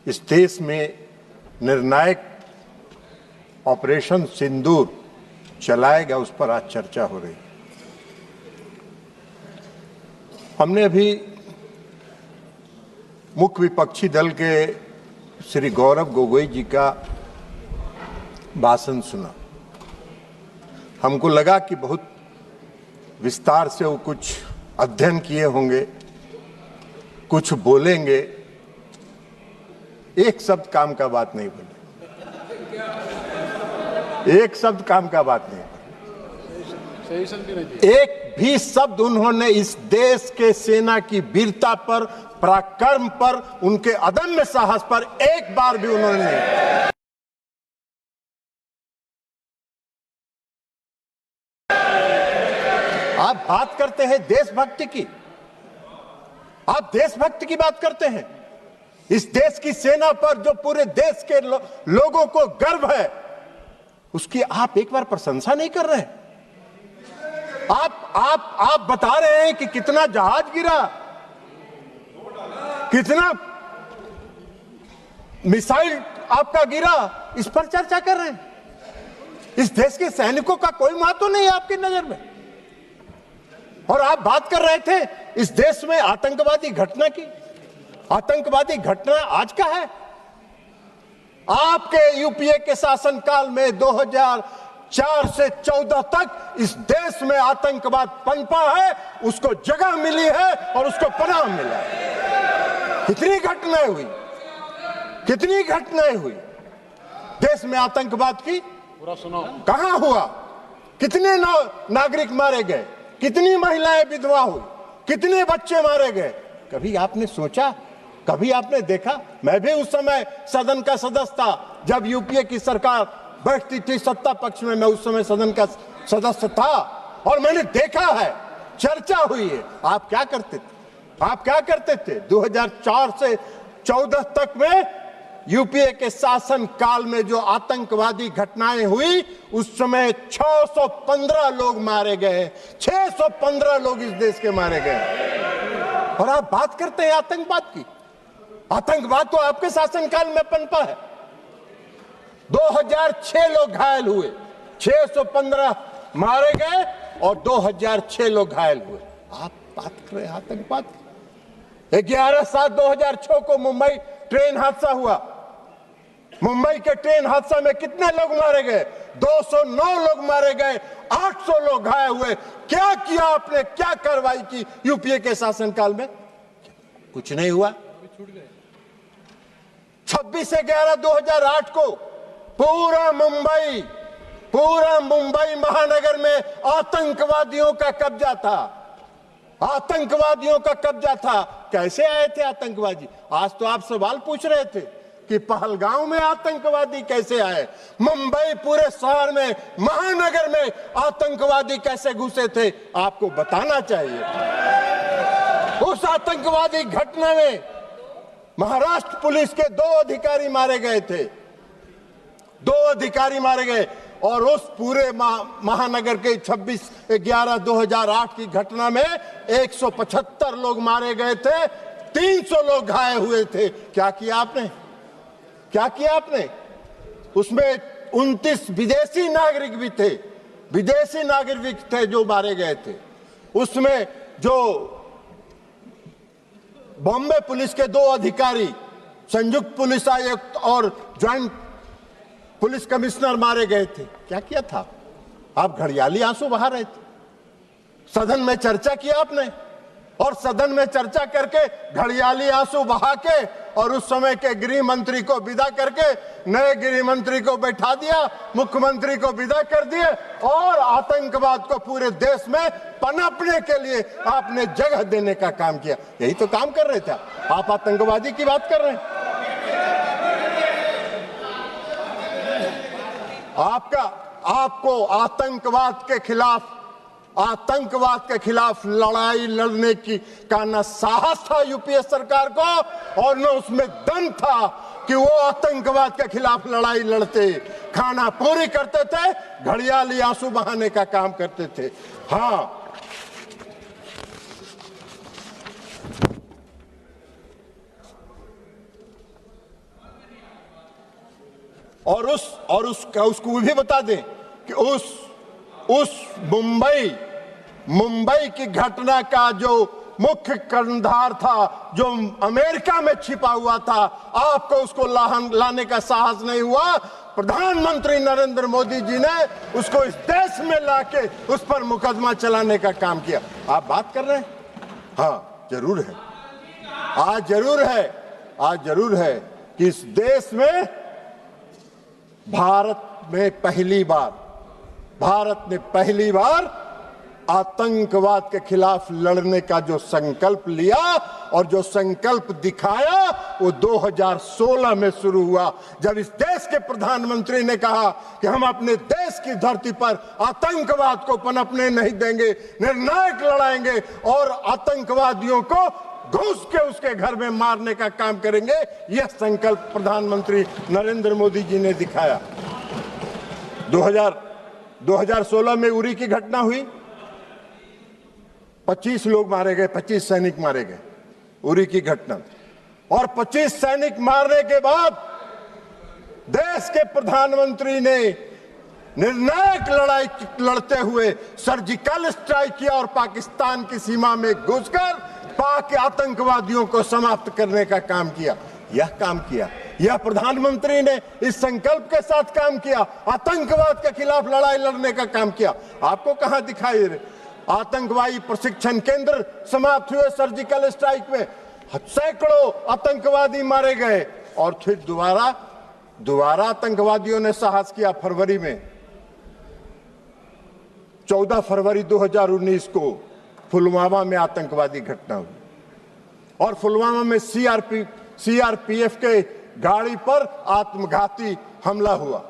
इस देश में निर्णायक ऑपरेशन सिंदूर चलाएगा, उस पर आज चर्चा हो रही। हमने अभी मुख्य विपक्षी दल के श्री गौरव गोगोई जी का भाषण सुना। हमको लगा कि बहुत विस्तार से वो कुछ अध्ययन किए होंगे, कुछ बोलेंगे। एक शब्द काम का बात नहीं बोले, एक शब्द काम का बात नहीं बोले। एक भी शब्द उन्होंने इस देश के सेना की वीरता पर, पराक्रम पर, उनके अदम्य साहस पर एक बार भी उन्होंने नहीं। आप बात करते हैं देशभक्ति की, आप देशभक्ति की बात करते हैं। इस देश की सेना पर जो पूरे देश के लोगों को गर्व है, उसकी आप एक बार प्रशंसा नहीं कर रहे। आप बता रहे हैं कि कितना जहाज गिरा, कितना मिसाइल आपका गिरा, इस पर चर्चा कर रहे हैं। इस देश के सैनिकों का कोई महत्व नहीं है आपकी नजर में। और आप बात कर रहे थे इस देश में आतंकवादी घटना की। आतंकवादी घटना आज का है। आपके यूपीए के शासनकाल में 2004 से 14 तक इस देश में आतंकवाद पनपा है, उसको जगह मिली है और उसको पनाह मिला है। कितनी घटनाएं हुई, कितनी घटनाएं हुई देश में आतंकवाद की। पूरा सुनो, कहां हुआ, कितने नागरिक मारे गए, कितनी महिलाएं विधवा हुई, कितने बच्चे मारे गए। कभी आपने सोचा, कभी आपने देखा? मैं भी उस समय सदन का सदस्य था जब यूपीए की सरकार बैठती थी सत्ता पक्ष में। मैं उस समय सदन का सदस्य था और मैंने देखा है, चर्चा हुई है। आप क्या करते थे, आप क्या करते थे? 2004 से 14 तक में यूपीए के शासन काल में जो आतंकवादी घटनाएं हुई, उस समय 615 लोग मारे गए, 615 लोग इस देश के मारे गए। और आप बात करते हैं आतंकवाद की। आतंकवाद तो आपके शासनकाल में पनपा है। 2006 लोग घायल हुए, 615 मारे गए और 2006 लोग घायल हुए। आप बात कर रहे हैं आतंकवाद की। 11/7/2006 को मुंबई ट्रेन हादसा हुआ। मुंबई के ट्रेन हादसा में कितने लोग मारे गए? 209 लोग मारे गए, 800 लोग घायल हुए। क्या किया आपने, क्या कार्रवाई की यूपीए के शासनकाल में? कुछ नहीं हुआ। 26/11/2008 को पूरा मुंबई महानगर में आतंकवादियों का कब्जा था, आतंकवादियों का कब्जा था। कैसे आए थे आतंकवादी? आज तो आप सवाल पूछ रहे थे कि पहलगांव में आतंकवादी कैसे आए, मुंबई पूरे शहर में, महानगर में आतंकवादी कैसे घुसे थे, आपको बताना चाहिए। उस आतंकवादी घटना में महाराष्ट्र पुलिस के 2 अधिकारी मारे गए थे, 2 अधिकारी मारे गए। और उस पूरे महानगर के 26/11/2008 की घटना में 175 लोग मारे गए थे, 300 लोग घायल हुए थे। क्या किया आपने, क्या किया आपने? उसमें 29 विदेशी नागरिक भी थे, विदेशी नागरिक थे जो मारे गए थे। उसमें जो बॉम्बे पुलिस के 2 अधिकारी, संयुक्त पुलिस आयुक्त और ज्वाइंट पुलिस कमिश्नर मारे गए थे। क्या किया था? आप घड़ियाली आंसू बहा रहे थे। सदन में चर्चा किया आपने, और सदन में चर्चा करके घड़ियाली आंसू बहा के और उस समय के गृह मंत्री को विदा करके नए गृह मंत्री को बैठा दिया, मुख्यमंत्री को विदा कर दिए और आतंकवाद को पूरे देश में पनपने के लिए आपने जगह देने का काम किया। यही तो काम कर रहे थे आप। आतंकवादी की बात कर रहे हैं। आपको आतंकवाद के खिलाफ लड़ाई लड़ने का न साहस था यूपीए सरकार को, और न उसमें दम था कि वो आतंकवाद के खिलाफ लड़ाई लड़ते। खाना पूरी करते थे, घड़ियाली आंसू बहाने का काम करते थे। हाँ, और उसको भी बता दें कि उस मुंबई की घटना का जो मुख्य कर्णधार था, जो अमेरिका में छिपा हुआ था, आपको उसको लाने का साहस नहीं हुआ। प्रधानमंत्री नरेंद्र मोदी जी ने उसको इस देश में लाके उस पर मुकदमा चलाने का काम किया। आप बात कर रहे हैं? हाँ, जरूर है। आज जरूर है कि इस देश में भारत ने पहली बार आतंकवाद के खिलाफ लड़ने का जो संकल्प लिया और जो संकल्प दिखाया वो 2016 में शुरू हुआ, जब इस देश के प्रधानमंत्री ने कहा कि हम अपने देश की धरती पर आतंकवाद को पनपने नहीं देंगे, निर्णायक लड़ाएंगे और आतंकवादियों को घुस के उसके घर में मारने का काम करेंगे। यह संकल्प प्रधानमंत्री नरेंद्र मोदी जी ने दिखाया। 2016 में उरी की घटना हुई, 25 लोग मारे गए, 25 सैनिक मारे गए, उरी की घटना। और 25 सैनिक मारने के बाद देश के प्रधानमंत्री ने निर्णायक लड़ाई लड़ते हुए सर्जिकल स्ट्राइक किया और पाकिस्तान की सीमा में घुसकर पाक आतंकवादियों को समाप्त करने का काम किया। यह प्रधानमंत्री ने इस संकल्प के साथ काम किया, आतंकवाद के खिलाफ लड़ाई लड़ने का काम किया। आपको कहां दिखाई दे? आतंकवादी प्रशिक्षण केंद्र समाप्त हुए सर्जिकल स्ट्राइक में, सैकड़ों आतंकवादी मारे गए। और फिर दोबारा आतंकवादियों ने साहस किया। फरवरी में 14 फरवरी 2019 को पुलवामा में आतंकवादी घटना हुई और पुलवामा में सीआरपीएफ के गाड़ी पर आत्मघाती हमला हुआ।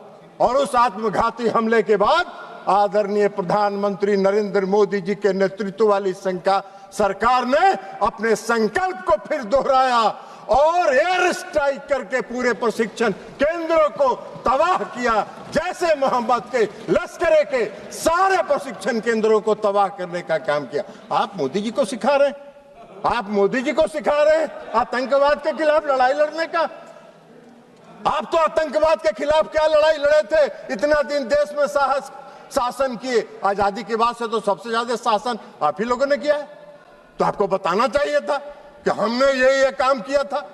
और उस आत्मघाती हमले के बाद आदरणीय प्रधानमंत्री नरेंद्र मोदी जी के नेतृत्व वाली सरकार ने अपने संकल्प को फिर दोहराया और एयर स्ट्राइक करके पूरे प्रशिक्षण केंद्रों को तबाह किया। जैसे मोहम्मद के लश्करे के सारे प्रशिक्षण केंद्रों को तबाह करने का काम किया। आप मोदी जी को सिखा रहे हैं आतंकवाद के खिलाफ लड़ाई लड़ने का। आप तो आतंकवाद के खिलाफ क्या लड़ाई लड़े थे? इतना दिन देश में शासन किए। आजादी के बाद से तो सबसे ज्यादा शासन आप ही लोगों ने किया है। तो आपको बताना चाहिए था कि हमने ये काम किया था।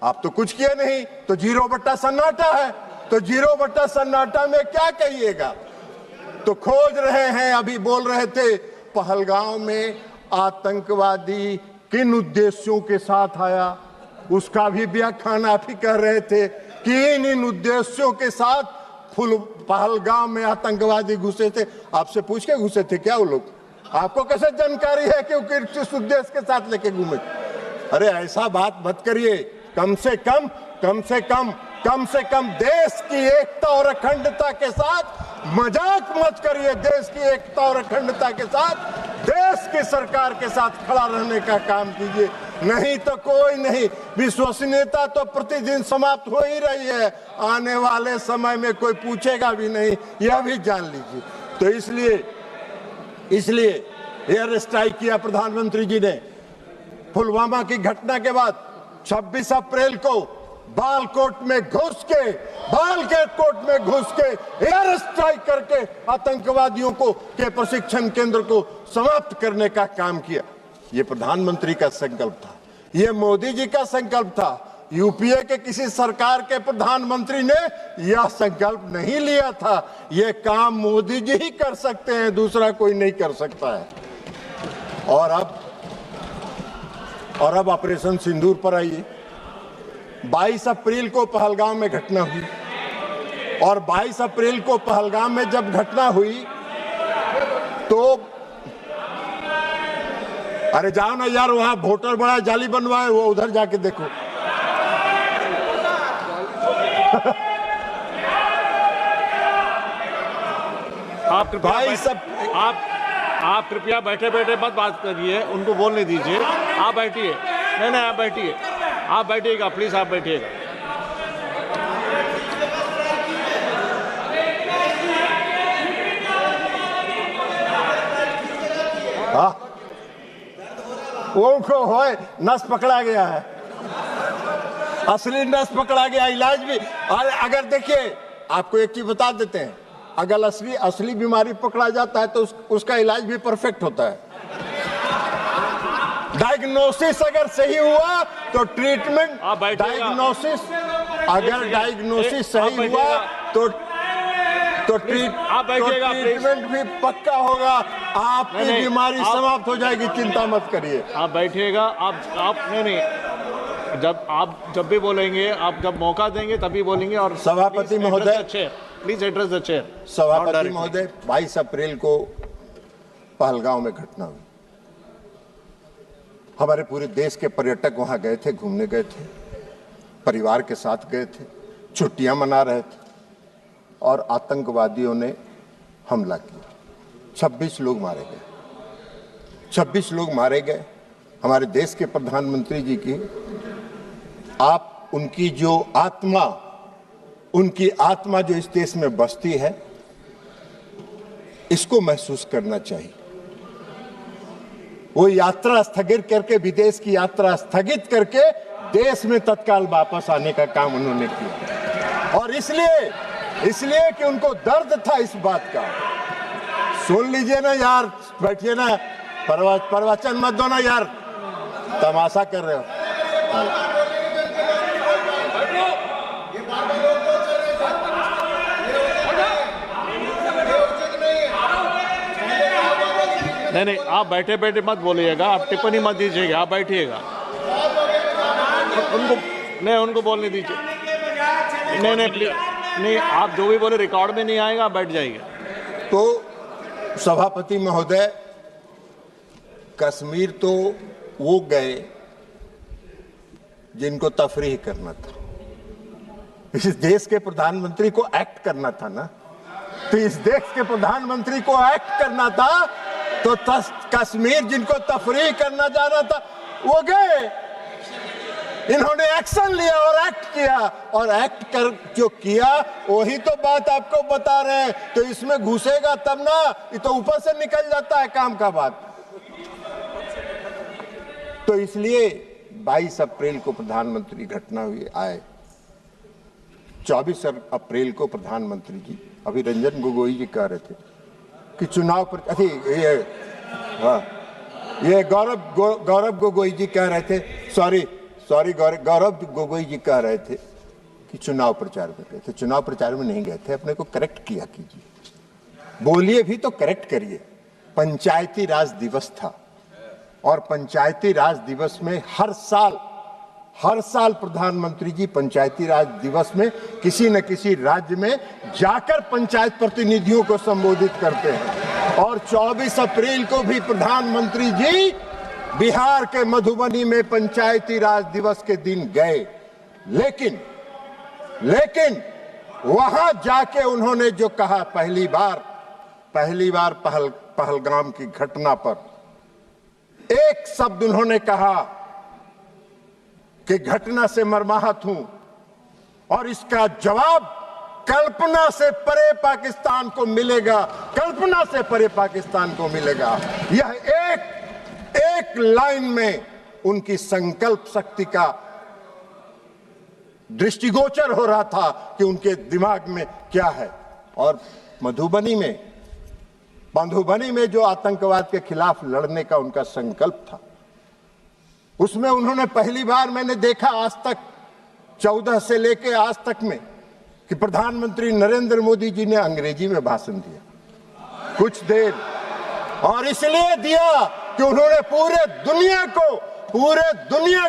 आप तो कुछ किए नहीं, तो 0 सन्नाटा है। तो 0 सन्नाटा में क्या कहिएगा? तो खोज रहे हैं। अभी बोल रहे थे पहलगांव में आतंकवादी किन उद्देश्यों के साथ आया, उसका भी व्याख्यान आप ही कर रहे थे कि इन उद्देश्यों के साथ पहलगांव में आतंकवादी घुसे थे। आपसे पूछ के घुसे थे क्या वो लोग? आपको कैसे जानकारी है कि वो किस उद्देश्य के साथ लेके घूमे? अरे ऐसा बात मत करिए। कम से कम देश की एकता और अखंडता के साथ मजाक मत करिए। देश की एकता और अखंडता के साथ देश की सरकार के साथ खड़ा रहने का काम कीजिए। नहीं तो कोई नहीं। विश्वसनीयता तो प्रतिदिन समाप्त हो ही रही है। आने वाले समय में कोई पूछेगा भी नहीं, यह भी जान लीजिए। तो इसलिए एयर स्ट्राइक किया प्रधानमंत्री जी ने। पुलवामा की घटना के बाद 26 अप्रैल को बालकोट में घुस के एयर स्ट्राइक करके आतंकवादियों के प्रशिक्षण केंद्र को समाप्त करने का काम किया। ये प्रधानमंत्री का संकल्प था, ये मोदी जी का संकल्प था। यूपीए के किसी सरकार के प्रधानमंत्री ने यह संकल्प नहीं लिया था। यह काम मोदी जी ही कर सकते हैं, दूसरा कोई नहीं कर सकता है। और अब ऑपरेशन सिंदूर पर आइए। 22 अप्रैल को पहलगाम में घटना हुई और 22 अप्रैल को पहलगाम में जब घटना हुई तो अरे जाओ ना यार, वहां वोटर बड़ा जाली बनवाए, वो उधर जाके देखो। आप कृपया बैठे बैठे मत बात करिए, उनको बोलने दीजिए। आप बैठिए। नहीं आप बैठिए, आप बैठिएगा प्लीज, आप बैठिएगा। उनको होए नस पकड़ा गया है, असली नस पकड़ा गया। इलाज भी अगर देखिए आपको एक चीज बता देते हैं, अगर असली बीमारी पकड़ा जाता है तो उसका इलाज भी परफेक्ट होता है। डायग्नोसिस अगर सही हुआ तो ट्रीटमेंट, डायग्नोसिस अगर डायग्नोसिस सही हुआ तो ट्रीटमेंट भी पक्का होगा, आपकी बीमारी समाप्त हो जाएगी, चिंता मत करिए। आप बैठिएगा, आप नहीं, जब भी बोलेंगे, आप जब मौका देंगे तभी बोलेंगे। और सभापति महोदय, प्लीज एड्रेस द चेयर। सभापति महोदय, 22 अप्रैल को पहलगांव में घटना हुई। हमारे पूरे देश के पर्यटक वहां गए थे, घूमने गए थे, परिवार के साथ गए थे, छुट्टियां मना रहे थे और आतंकवादियों ने हमला किया। 26 लोग मारे गए, 26 लोग मारे गए। हमारे देश के प्रधानमंत्री जी की, आप उनकी आत्मा जो इस देश में बसती है, इसको महसूस करना चाहिए। वो यात्रा स्थगित करके, विदेश की यात्रा स्थगित करके देश में तत्काल वापस आने का काम उन्होंने किया। और इसलिए कि उनको दर्द था इस बात का। सुन लीजिए ना यार, बैठिए ना, प्रवचन मत दो ना यार, तमाशा कर रहे हो। नहीं, आप बैठे बैठे मत बोलिएगा, आप टिप्पणी मत दीजिएगा, आप बैठिएगा। उनको बोलने दीजिए। नहीं प्लीज, नहीं, आप जो भी बोले रिकॉर्ड में नहीं आएगा, आप बैठ जाइए। तो सभापति महोदय, कश्मीर तो वो गए जिनको तफरीह करना था। इस देश के प्रधानमंत्री को एक्ट करना था ना, तो इस देश के प्रधानमंत्री को एक्ट करना था, तो कश्मीर जिनको तफरीह करना जाना था वो गए। इन्होंने एक्शन लिया और एक्ट किया, और एक्ट कर जो किया वही तो बात आपको बता रहे हैं। तो इसमें घुसेगा तब ना, ये तो ऊपर से निकल जाता है काम का बात। तो इसलिए 22 अप्रैल को प्रधानमंत्री घटना हुई आए। 24 अप्रैल को प्रधानमंत्री जी, अभी रंजन गोगोई जी कह रहे थे कि चुनाव पर, ये गौरव गोगोई जी कह रहे थे, सॉरी गौरव गोगोई जी कह रहे थे कि चुनाव प्रचार में गए थे। चुनाव प्रचार में नहीं गए थे, अपने को करेक्ट किया कीजिए, बोलिए भी तो करेक्ट करिए। पंचायती राज दिवस था, और पंचायती राज दिवस में हर साल प्रधानमंत्री जी पंचायती राज दिवस में किसी न किसी राज्य में जाकर पंचायत प्रतिनिधियों को संबोधित करते हैं। और 24 अप्रैल को भी प्रधानमंत्री जी बिहार के मधुबनी में पंचायती राज दिवस के दिन गए। लेकिन वहां जाके उन्होंने जो कहा, पहली बार पहलगाम की घटना पर एक शब्द उन्होंने कहा कि घटना से मर्माहत हूं, और इसका जवाब कल्पना से परे पाकिस्तान को मिलेगा, कल्पना से परे पाकिस्तान को मिलेगा। यह एक लाइन में उनकी संकल्प शक्ति का दृष्टिगोचर हो रहा था कि उनके दिमाग में क्या है। और मधुबनी में जो आतंकवाद के खिलाफ लड़ने का उनका संकल्प था, उसमें उन्होंने पहली बार मैंने देखा आज तक 14 से लेके आज तक में कि प्रधानमंत्री नरेंद्र मोदी जी ने अंग्रेजी में भाषण दिया कुछ देर, और इसलिए दिया कि उन्होंने पूरे दुनिया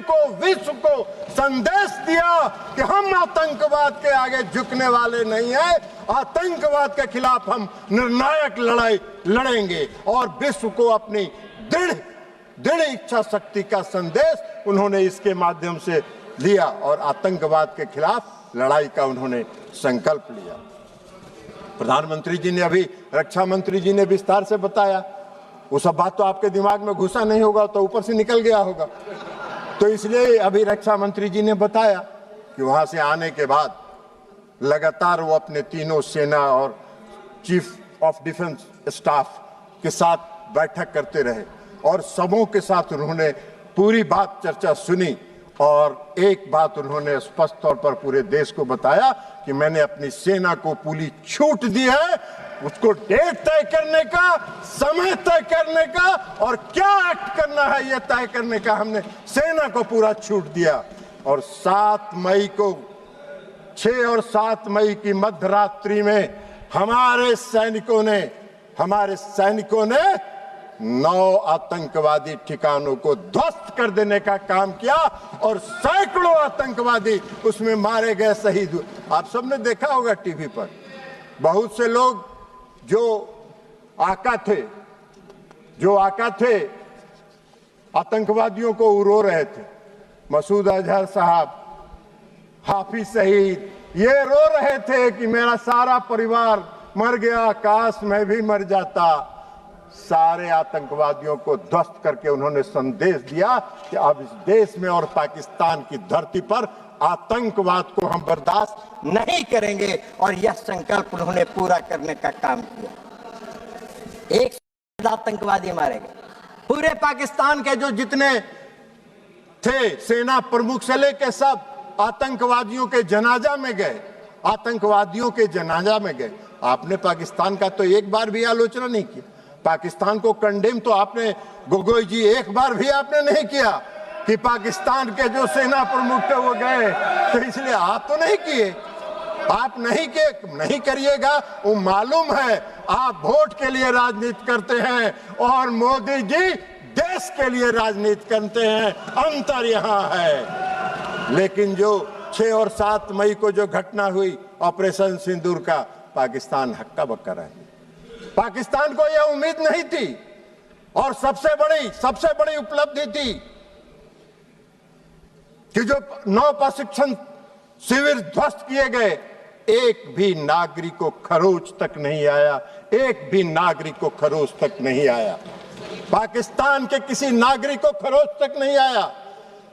को विश्व को संदेश दिया कि हम आतंकवाद के आगे झुकने वाले नहीं हैं, आतंकवाद के खिलाफ हम निर्णायक लड़ाई लड़ेंगे। और विश्व को अपनी दृढ़ इच्छा शक्ति का संदेश उन्होंने इसके माध्यम से लिया, और आतंकवाद के खिलाफ लड़ाई का उन्होंने संकल्प लिया। प्रधानमंत्री जी ने, अभी रक्षा मंत्री जी ने विस्तार से बताया। वो सब बात तो आपके दिमाग में घुसा नहीं होगा, तो ऊपर से निकल गया होगा। तो इसलिए अभी रक्षा मंत्री जी ने बताया कि वहां से आने के बाद लगातार वो अपने तीनों सेना और चीफ ऑफ डिफेंस स्टाफ के साथ बैठक करते रहे, और सबों के साथ उन्होंने पूरी बात चर्चा सुनी, और एक बात उन्होंने स्पष्ट तौर पर पूरे देश को बताया कि मैंने अपनी सेना को पूरी छूट दी है, उसको डेट तय करने का, समय तय करने का और क्या एक्ट करना है यह तय करने का हमने सेना को पूरा छूट दिया। और 7 मई को 6 और 7 मई की मध्यरात्रि में हमारे सैनिकों ने 9 आतंकवादी ठिकानों को ध्वस्त कर देने का काम किया और सैकड़ों आतंकवादी उसमें मारे गए, शहीद हुए। आप सबने देखा होगा टीवी पर, बहुत से लोग जो आका थे आतंकवादियों को रो रहे थे। मसूद अजहर साहब, हाफिज शहीद, ये रो रहे थे कि मेरा सारा परिवार मर गया, काश मैं भी मर जाता। सारे आतंकवादियों को ध्वस्त करके उन्होंने संदेश दिया कि अब इस देश में और पाकिस्तान की धरती पर आतंकवाद को हम बर्दाश्त नहीं करेंगे और यह संकल्प उन्होंने पूरा करने का काम किया। 1 आतंकवादी मारे गए। पूरे पाकिस्तान के जो जितने थे सेना प्रमुख से लेकर सब आतंकवादियों के जनाजा में गए। आपने पाकिस्तान का तो एक बार भी आलोचना नहीं की। पाकिस्तान को कंडेम तो आपने, गोगोई जी, एक बार भी आपने नहीं किया कि पाकिस्तान के जो सेना प्रमुख थे वो गए, तो इसलिए आप तो नहीं किए। आप नहीं करिएगा। वो मालूम है आप वोट के लिए राजनीति करते हैं और मोदी जी देश के लिए राजनीति करते हैं, अंतर यहाँ है। लेकिन जो 6 और 7 मई को जो घटना हुई ऑपरेशन सिंदूर का, पाकिस्तान हक्का बक्का रह गया। पाकिस्तान को यह उम्मीद नहीं थी और सबसे बड़ी उपलब्धि थी कि जो 9 प्रशिक्षण शिविर ध्वस्त किए गए, एक भी नागरिक को खरोच तक नहीं आया। पाकिस्तान के किसी नागरिक को खरोच तक नहीं आया।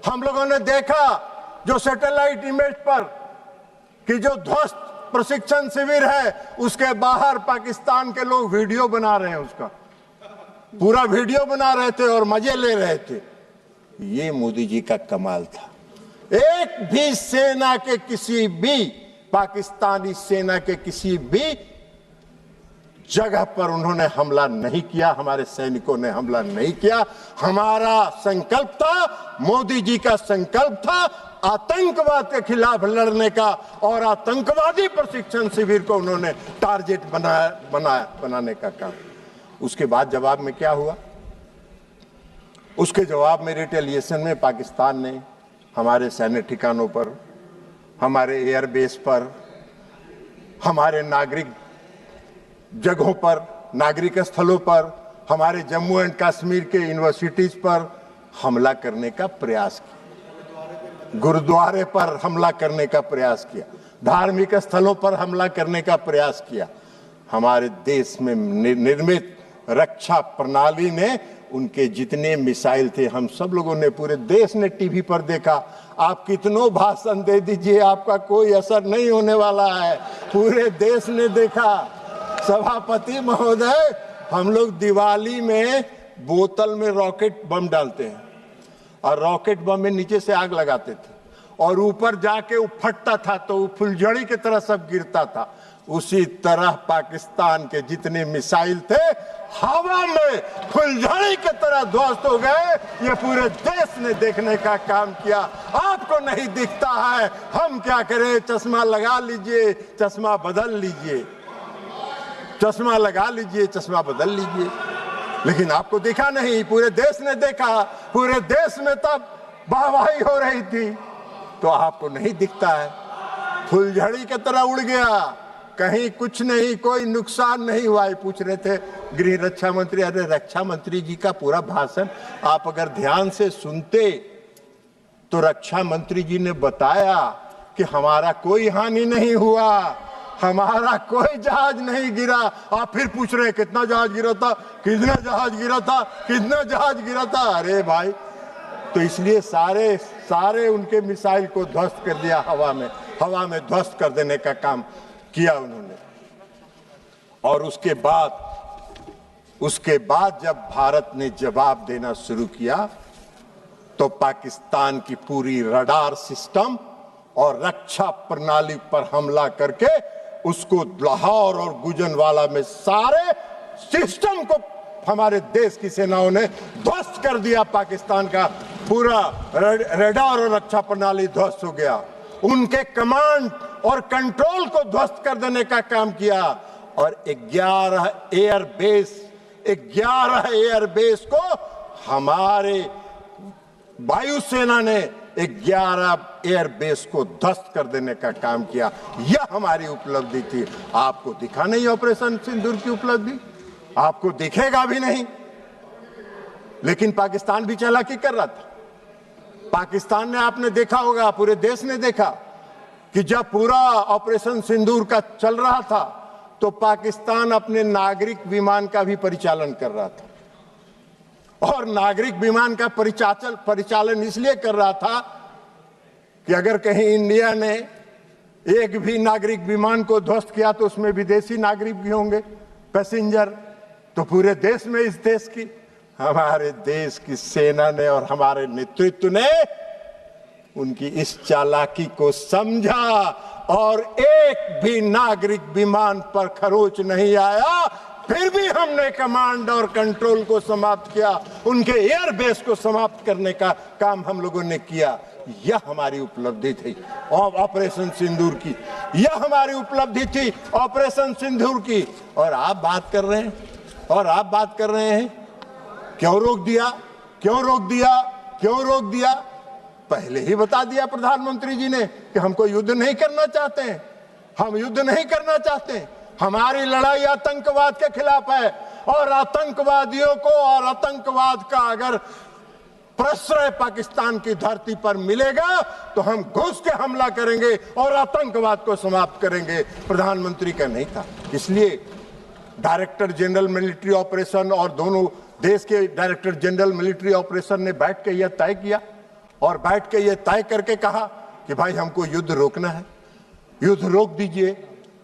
हम लोगों ने देखा जो सैटेलाइट इमेज पर कि जो ध्वस्त प्रशिक्षण शिविर है उसके बाहर पाकिस्तान के लोग वीडियो बना रहे हैं, उसका पूरा वीडियो बना रहे थे और मजे ले रहे थे। ये मोदी जी का कमाल था। एक भी सेना के किसी भी पाकिस्तानी सेना के किसी भी जगह पर उन्होंने हमला नहीं किया, हमारे सैनिकों ने हमला नहीं किया। हमारा संकल्प था, मोदी जी का संकल्प था आतंकवाद के खिलाफ लड़ने का और आतंकवादी प्रशिक्षण शिविर को उन्होंने टारगेट बनाने का काम। उसके बाद जवाब में क्या हुआ? उसके जवाब में रिटेलिएशन में पाकिस्तान ने हमारे सैन्य ठिकानों पर, हमारे एयरबेस पर, हमारे नागरिक जगहों पर, नागरिक स्थलों पर, हमारे जम्मू एंड कश्मीर के यूनिवर्सिटीज पर हमला करने का प्रयास किया, गुरुद्वारे पर हमला करने का प्रयास किया, धार्मिक स्थलों पर हमला करने का प्रयास किया। हमारे देश में निर्मित रक्षा प्रणाली ने उनके जितने मिसाइल थे, हम सब लोगों ने, पूरे देश ने टीवी पर देखा। आप कितनों भाषण दे दीजिए, आपका कोई असर नहीं होने वाला है। पूरे देश ने देखा। सभापति महोदय, हम लोग दिवाली में बोतल में रॉकेट बम डालते हैं और रॉकेट बम में नीचे से आग लगाते थे और ऊपर जाके वो फटता था तो वो फुलझड़ी की तरह सब गिरता था। उसी तरह पाकिस्तान के जितने मिसाइल थे हवा में फुलझड़ी की तरह ध्वस्त हो गए। ये पूरे देश ने देखने का काम किया। आपको नहीं दिखता है, हम क्या करें? चश्मा लगा लीजिए, चश्मा बदल लीजिए, चश्मा लगा लीजिए, चश्मा बदल लीजिए। लेकिन आपको दिखा नहीं, पूरे देश ने देखा। पूरे देश में तब वाहवाही हो रही थी, तो आपको नहीं दिखता है। फुलझड़ी की तरह उड़ गया, कहीं कुछ नहीं, कोई नुकसान नहीं हुआ। पूछ रहे थे गृह रक्षा मंत्री, अरे रक्षा मंत्री जी का पूरा भाषण आप अगर ध्यान से सुनते तो रक्षा मंत्री जी ने बताया कि हमारा कोई हानि नहीं हुआ, हमारा कोई जहाज नहीं गिरा। आप फिर पूछ रहे हैं कितना जहाज गिरा था, कितना जहाज गिरा था, कितना जहाज गिरा था। अरे भाई, तो इसलिए सारे उनके मिसाइल को ध्वस्त कर दिया, हवा में ध्वस्त कर देने का काम किया उन्होंने। और उसके बाद जब भारत ने जवाब देना शुरू किया तो पाकिस्तान की पूरी रडार सिस्टम और रक्षा प्रणाली पर हमला करके उसको लाहौर और गुजरांवाला में सारे सिस्टम को हमारे देश की सेनाओं ने ध्वस्त कर दिया। पाकिस्तान का पूरा रडार और रक्षा प्रणाली ध्वस्त हो गया। उनके कमांड और कंट्रोल को ध्वस्त कर देने का काम किया और 11 एयरबेस को हमारे वायुसेना ने 11 एयरबेस को ध्वस्त कर देने का काम किया। यह हमारी उपलब्धि थी। आपको दिखा नहीं ऑपरेशन सिंदूर की उपलब्धि, आपको दिखेगा भी नहीं। लेकिन पाकिस्तान भी चालाकी कर रहा था। पाकिस्तान ने, आपने देखा होगा, पूरे देश ने देखा कि जब पूरा ऑपरेशन सिंदूर का चल रहा था तो पाकिस्तान अपने नागरिक विमान का भी परिचालन कर रहा था। और नागरिक विमान का परिचालन इसलिए कर रहा था कि अगर कहीं इंडिया ने एक भी नागरिक विमान को ध्वस्त किया तो उसमें विदेशी नागरिक भी होंगे, पैसेंजर। तो पूरे देश में, इस देश की, हमारे देश की सेना ने और हमारे नेतृत्व ने उनकी इस चालाकी को समझा और एक भी नागरिक विमान पर खरोच नहीं आया। फिर भी हमने कमांड और कंट्रोल को समाप्त किया, उनके एयरबेस को समाप्त करने का काम हम लोगों ने किया। यह हमारी उपलब्धि थी ऑपरेशन सिंदूर की, यह हमारी उपलब्धि थी ऑपरेशन सिंदूर की। और आप बात कर रहे हैं क्यों रोक दिया, क्यों रोक दिया, क्यों रोक दिया? पहले ही बता दिया प्रधानमंत्री जी ने कि हमको युद्ध नहीं करना चाहते हैं, हम युद्ध नहीं करना चाहते। हमारी लड़ाई आतंकवाद के खिलाफ है और आतंकवादियों को और आतंकवाद का अगर प्रश्रय पाकिस्तान की धरती पर मिलेगा तो हम घुस के हमला करेंगे और आतंकवाद को समाप्त करेंगे। प्रधानमंत्री का नहीं था। इसलिए डायरेक्टर जनरल मिलिट्री ऑपरेशन और दोनों देश के डायरेक्टर जनरल मिलिट्री ऑपरेशन ने बैठ के यह तय किया और बैठ के यह तय करके कहा कि भाई हमको युद्ध रोकना है, युद्ध रोक दीजिए।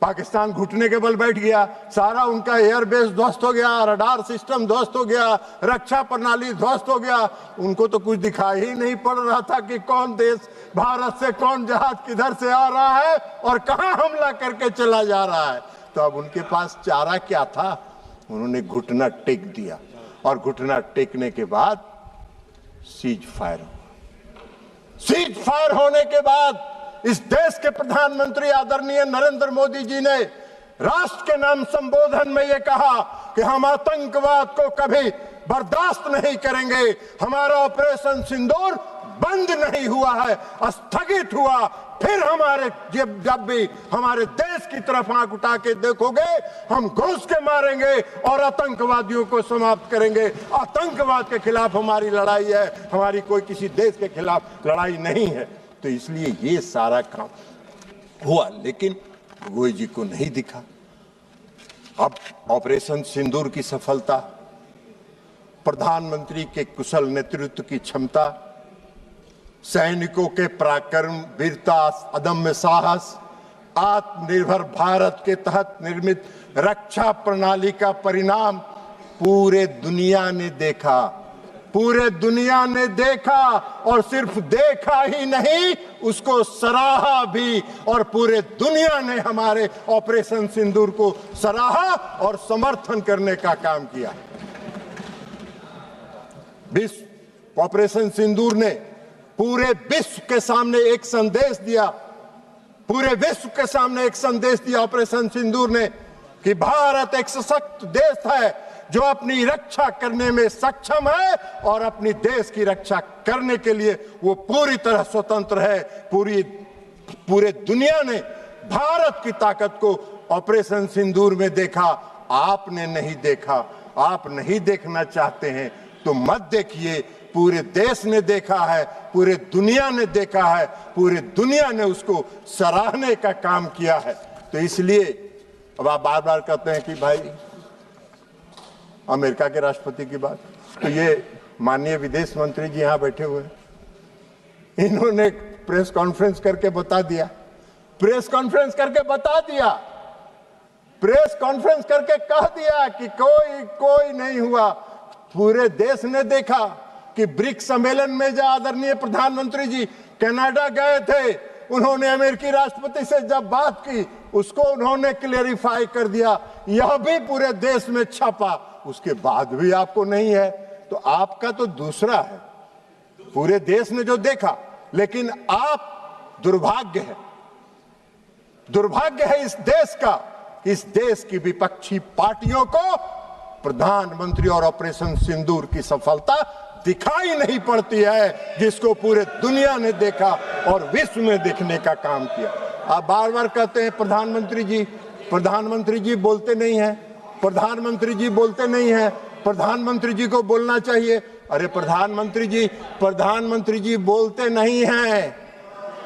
पाकिस्तान घुटने के बल बैठ गया, सारा उनका एयरबेस ध्वस्त हो गया, रडार सिस्टम ध्वस्त हो गया, रक्षा प्रणाली ध्वस्त हो गया। उनको तो कुछ दिखाई ही नहीं पड़ रहा था कि कौन देश भारत से कौन जहाज किधर से आ रहा है और कहां हमला करके चला जा रहा है। तो अब उनके पास चारा क्या था? उन्होंने घुटना टेक दिया और घुटना टेकने के बाद सीज फायर हुआ। सीज फायर होने के बाद इस देश के प्रधानमंत्री आदरणीय नरेंद्र मोदी जी ने राष्ट्र के नाम संबोधन में यह कहा कि हम आतंकवाद को कभी बर्दाश्त नहीं करेंगे। हमारा ऑपरेशन सिंदूर बंद नहीं हुआ है, स्थगित हुआ। फिर हमारे जब भी हमारे देश की तरफ आंख उठा के देखोगे हम घुस के मारेंगे और आतंकवादियों को समाप्त करेंगे। आतंकवाद के खिलाफ हमारी लड़ाई है, हमारी कोई किसी देश के खिलाफ लड़ाई नहीं है। तो इसलिए ये सारा काम हुआ, लेकिन गोई जी को नहीं दिखा। अब ऑपरेशन सिंदूर की सफलता, प्रधानमंत्री के कुशल नेतृत्व की क्षमता, सैनिकों के पराक्रम, वीरता, अदम्य साहस, आत्मनिर्भर भारत के तहत निर्मित रक्षा प्रणाली का परिणाम पूरे दुनिया ने देखा, पूरे दुनिया ने देखा। और सिर्फ देखा ही नहीं, उसको सराहा भी। और पूरे दुनिया ने हमारे ऑपरेशन सिंदूर को सराहा और समर्थन करने का काम किया। विश्व ऑपरेशन सिंदूर ने पूरे विश्व के सामने एक संदेश दिया, पूरे विश्व के सामने एक संदेश दिया ऑपरेशन सिंदूर ने कि भारत एक सशक्त देश है जो अपनी रक्षा करने में सक्षम है और अपनी देश की रक्षा करने के लिए वो पूरी तरह स्वतंत्र है। पूरे दुनिया ने भारत की ताकत को ऑपरेशन सिंदूर में देखा। आपने नहीं देखा, आप नहीं देखना चाहते हैं तो मत देखिए। पूरे देश ने देखा है, पूरे दुनिया ने देखा है, पूरे दुनिया ने उसको सराहने का काम किया है। तो इसलिए अब आप बार बार कहते हैं कि भाई अमेरिका के राष्ट्रपति की बात, तो ये माननीय विदेश मंत्री जी यहाँ बैठे हुए हैं, इन्होंने प्रेस कॉन्फ्रेंस करके बता दिया, प्रेस कॉन्फ्रेंस करके बता दिया, प्रेस कॉन्फ्रेंस करके कह दिया कि कोई नहीं हुआ। पूरे देश ने देखा कि ब्रिक्स सम्मेलन में जो आदरणीय प्रधानमंत्री जी कनाडा गए थे, उन्होंने अमेरिकी राष्ट्रपति से जब बात की, उसको उन्होंने क्लेरिफाई कर दिया, यह भी पूरे देश में छपा, उसके बाद भी आपको नहीं है। तो आपका तो दूसरा है, पूरे देश ने जो देखा। लेकिन आप दुर्भाग्य है इस देश का, इस देश की विपक्षी पार्टियों को प्रधानमंत्री और ऑपरेशन सिंदूर की सफलता दिखाई नहीं पड़ती है, जिसको पूरे दुनिया ने देखा और विश्व में देखने का काम किया। आप बार बार कहते हैं प्रधानमंत्री जी बोलते नहीं हैं, प्रधानमंत्री जी बोलते नहीं हैं, प्रधानमंत्री जी को बोलना चाहिए। अरे प्रधानमंत्री जी बोलते नहीं हैं,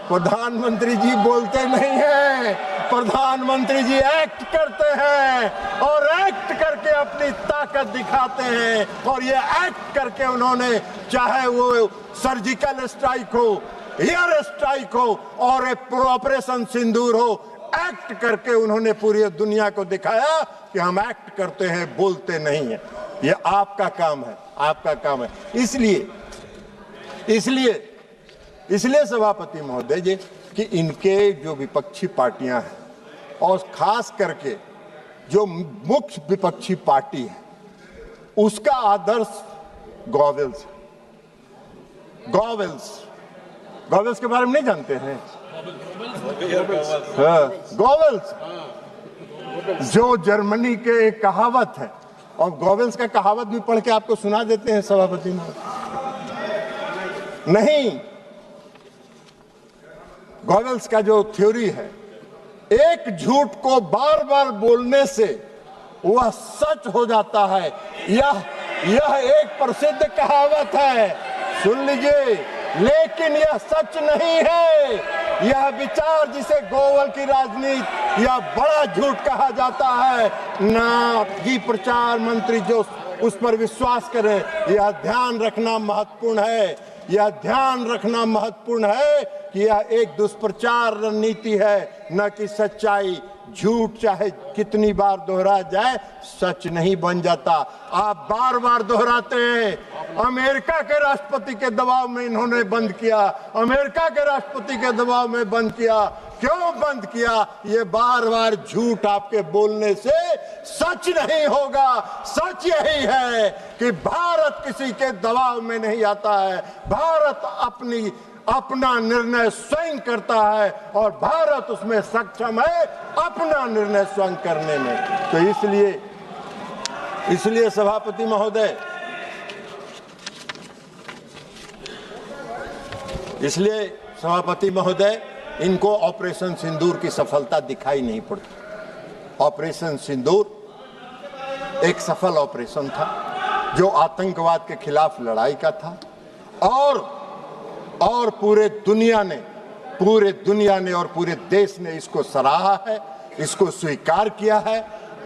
प्रधानमंत्री जी बोलते नहीं हैं, प्रधानमंत्री जी एक्ट करते हैं और एक्ट करके अपनी ताकत दिखाते हैं। और ये एक्ट करके उन्होंने, चाहे वो सर्जिकल स्ट्राइक हो, एयर स्ट्राइक हो और ऑपरेशन सिंदूर हो, एक्ट करके उन्होंने पूरी दुनिया को दिखाया कि हम एक्ट करते हैं, बोलते नहीं हैं। ये आपका काम है, आपका काम है। इसलिए सभापति महोदय जी कि इनके जो विपक्षी पार्टियां हैं और खास करके जो मुख्य विपक्षी पार्टी है, उसका आदर्श गॉवेल्स के बारे में नहीं जानते हैं? गॉवेल्स जो जर्मनी के एक कहावत है, और गॉवेल्स का कहावत भी पढ़ के आपको सुना देते हैं सभापति महोदय। नहीं, गॉवेल्स का जो थ्योरी है, एक झूठ को बार बार बोलने से वह सच हो जाता है। यह एक प्रसिद्ध कहावत है, सुन लीजिए, लेकिन यह सच नहीं है। यह विचार जिसे गोवल की राजनीति या बड़ा झूठ कहा जाता है, ना कि प्रचार मंत्री जो उस पर विश्वास करें, यह ध्यान रखना महत्वपूर्ण है। यह ध्यान रखना महत्वपूर्ण है कि यह एक दुष्प्रचार रणनीति है, न कि सच्चाई। झूठ चाहे कितनी बार दोहरा जाए, सच नहीं बन जाता। आप बार बार दोहराते हैं। अमेरिका के राष्ट्रपति के दबाव में इन्होंने बंद किया, अमेरिका के राष्ट्रपति के दबाव में बंद किया। क्यों बंद किया? ये बार बार झूठ आपके बोलने से सच नहीं होगा। सच यही है कि भारत किसी के दबाव में नहीं आता है। भारत अपना निर्णय स्वयं करता है और भारत उसमें सक्षम है अपना निर्णय स्वयं करने में। तो इसलिए सभापति महोदय, इनको ऑपरेशन सिंदूर की सफलता दिखाई नहीं पड़ती। ऑपरेशन सिंदूर एक सफल ऑपरेशन था जो आतंकवाद के खिलाफ लड़ाई का था, और पूरे दुनिया ने और पूरे देश ने इसको सराहा है, इसको स्वीकार किया है।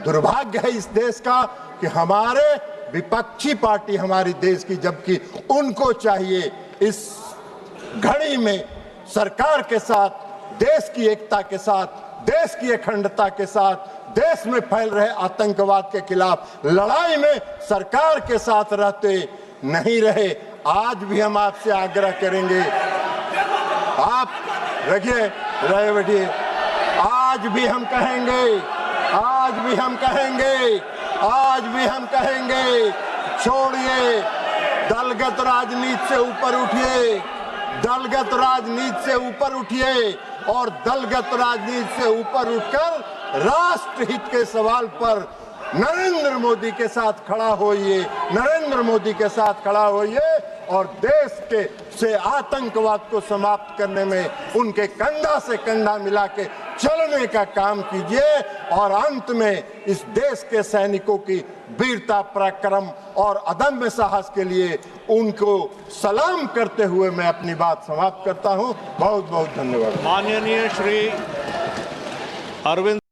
दुर्भाग्य है इस देश का कि हमारे विपक्षी पार्टी हमारी देश की, जबकि उनको चाहिए इस घड़ी में सरकार के साथ, देश की एकता के साथ, देश की अखंडता के साथ, देश में फैल रहे आतंकवाद के खिलाफ लड़ाई में सरकार के साथ रहते नहीं रहे। आज भी हम आपसे आग्रह करेंगे, आप बैठिए। आज भी हम कहेंगे, छोड़िए दलगत राजनीति से ऊपर उठिए, दलगत राजनीति से ऊपर उठिए और दलगत राजनीति से ऊपर उठकर राष्ट्रहित के सवाल पर नरेंद्र मोदी के साथ खड़ा होइए और देश से आतंकवाद को समाप्त करने में उनके कंधा से कंधा मिला के चलने का काम कीजिए। और अंत में इस देश के सैनिकों की वीरता, पराक्रम और अदम्य साहस के लिए उनको सलाम करते हुए मैं अपनी बात समाप्त करता हूं। बहुत बहुत धन्यवाद। माननीय श्री अरविंद